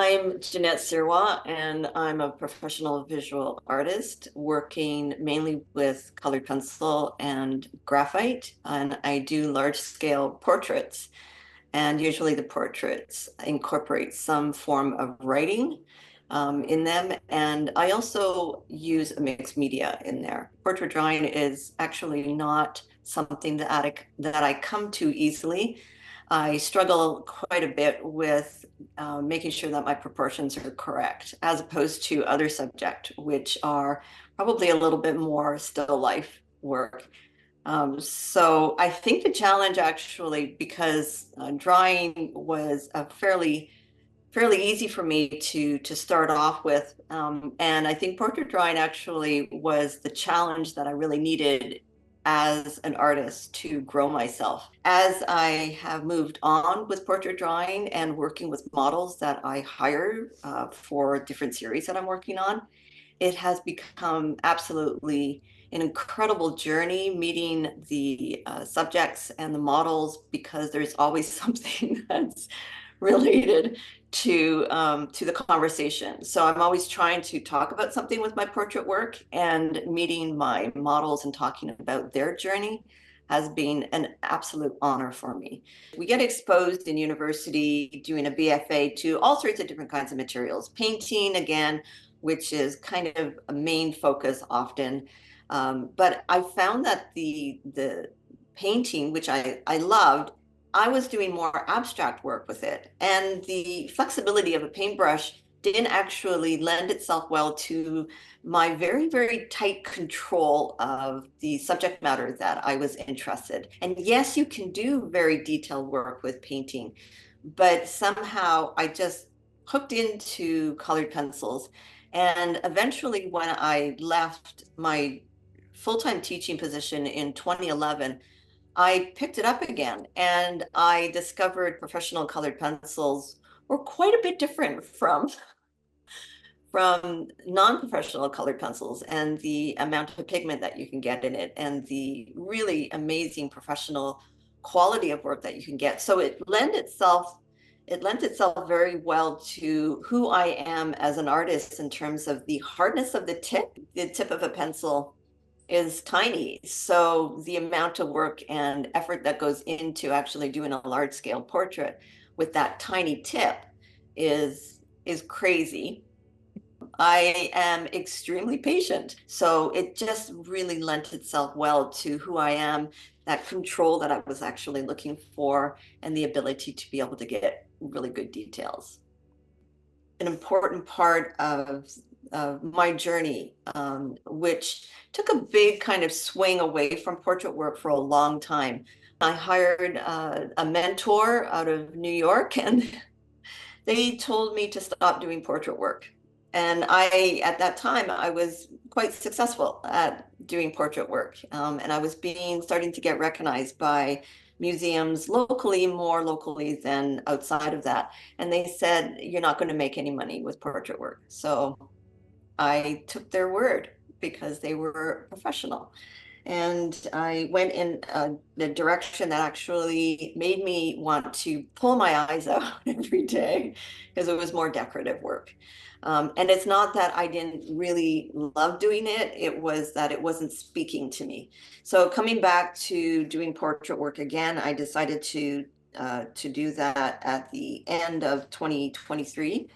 I'm Jeannette Sirois, and I'm a professional visual artist working mainly with colored pencil and graphite. And I do large scale portraits. And usually the portraits incorporate some form of writing in them. And I also use a mixed media in there. Portrait drawing is actually not something that I come to easily. I struggle quite a bit with making sure that my proportions are correct, as opposed to other subjects, which are probably a little bit more still life work. So I think the challenge actually, because drawing was a fairly easy for me to start off with, and I think portrait drawing actually was the challenge that I really needed as an artist to grow myself. As I have moved on with portrait drawing and working with models that I hire for different series that I'm working on, it has become absolutely an incredible journey meeting the subjects and the models, because there's always something that's related to the conversation. So I'm always trying to talk about something with my portrait work, and meeting my models and talking about their journey has been an absolute honor for me. We get exposed in university doing a BFA to all sorts of different kinds of materials, painting again, which is kind of a main focus often. But I found that the painting, which I loved, I was doing more abstract work with it. And the flexibility of a paintbrush didn't actually lend itself well to my very, very tight control of the subject matter that I was interested. And yes, you can do very detailed work with painting, but somehow I just hooked into colored pencils. And eventually, when I left my full-time teaching position in 2011, I picked it up again, and I discovered professional colored pencils were quite a bit different from non-professional colored pencils, and the amount of pigment that you can get in it, and the really amazing professional quality of work that you can get. So it lent itself very well to who I am as an artist in terms of the hardness of the tip. The tip of a pencil is tiny. So the amount of work and effort that goes into actually doing a large scale portrait with that tiny tip is crazy. I am extremely patient. So it just really lent itself well to who I am, that control that I was actually looking for, and the ability to be able to get really good details. An important part of my journey, which took a big kind of swing away from portrait work for a long time. I hired a mentor out of New York, and they told me to stop doing portrait work. And at that time, I was quite successful at doing portrait work. And I was starting to get recognized by museums locally, more locally than outside of that. And they said, "You're not going to make any money with portrait work." So I took their word because they were professional. And I went in the direction that actually made me want to pull my eyes out every day, because it was more decorative work. And it's not that I didn't really love doing it, it was that it wasn't speaking to me. So coming back to doing portrait work again, I decided to do that at the end of 2023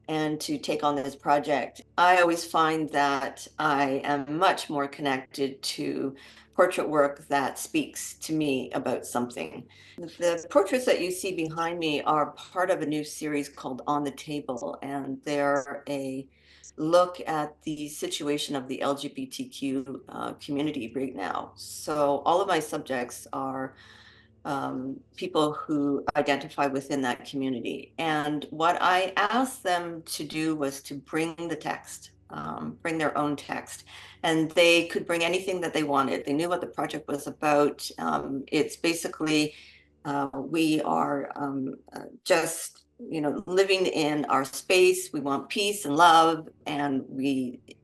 and to take on this project. I always find that I am much more connected to portrait work that speaks to me about something. The portraits that you see behind me are part of a new series called On the Table, and they're a look at the situation of the LGBTQ community right now. So all of my subjects are people who identify within that community. And what I asked them to do was to bring the text, bring their own text, and they could bring anything that they wanted. They knew what the project was about. It's basically, we are just living in our space. We want peace and love, and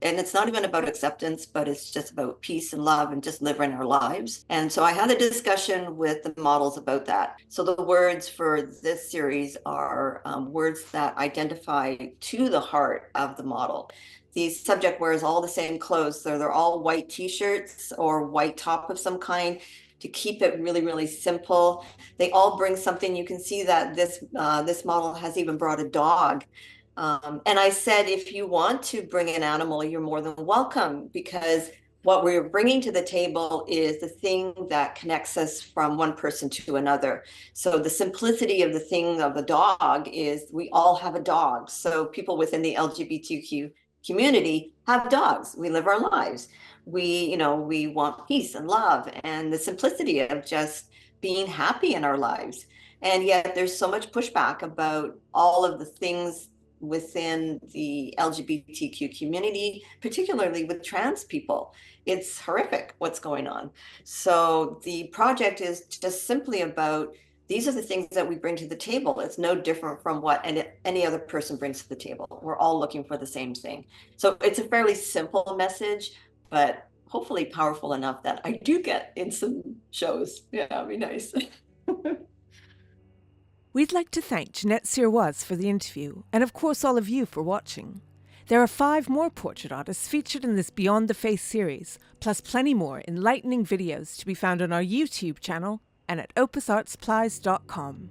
it's not even about acceptance, but it's just about peace and love and just living our lives. And so I had a discussion with the models about that. So the words for this series are words that identify to the heart of the model. The subject wears all the same clothes, so they're all white t-shirts or white top of some kind, to keep it really, really simple. They all bring something. You can see that this model has even brought a dog. And I said, if you want to bring an animal, you're more than welcome, because what we're bringing to the table is the thing that connects us from one person to another. So the simplicity of the thing of the dog is we all have a dog. So people within the LGBTQ community have dogs. We live our lives. We want peace and love and the simplicity of just being happy in our lives. And yet there's so much pushback about all of the things within the LGBTQ community, particularly with trans people. It's horrific what's going on. So the project is just simply about, these are the things that we bring to the table. It's no different from what any other person brings to the table. We're all looking for the same thing. So it's a fairly simple message, but hopefully powerful enough that I do get in some shows. Yeah, it'd be nice. We'd like to thank Jeannette Sirois for the interview, and of course all of you for watching. There are 5 more portrait artists featured in this Beyond the Face series, plus plenty more enlightening videos to be found on our YouTube channel and at opusartsupplies.com.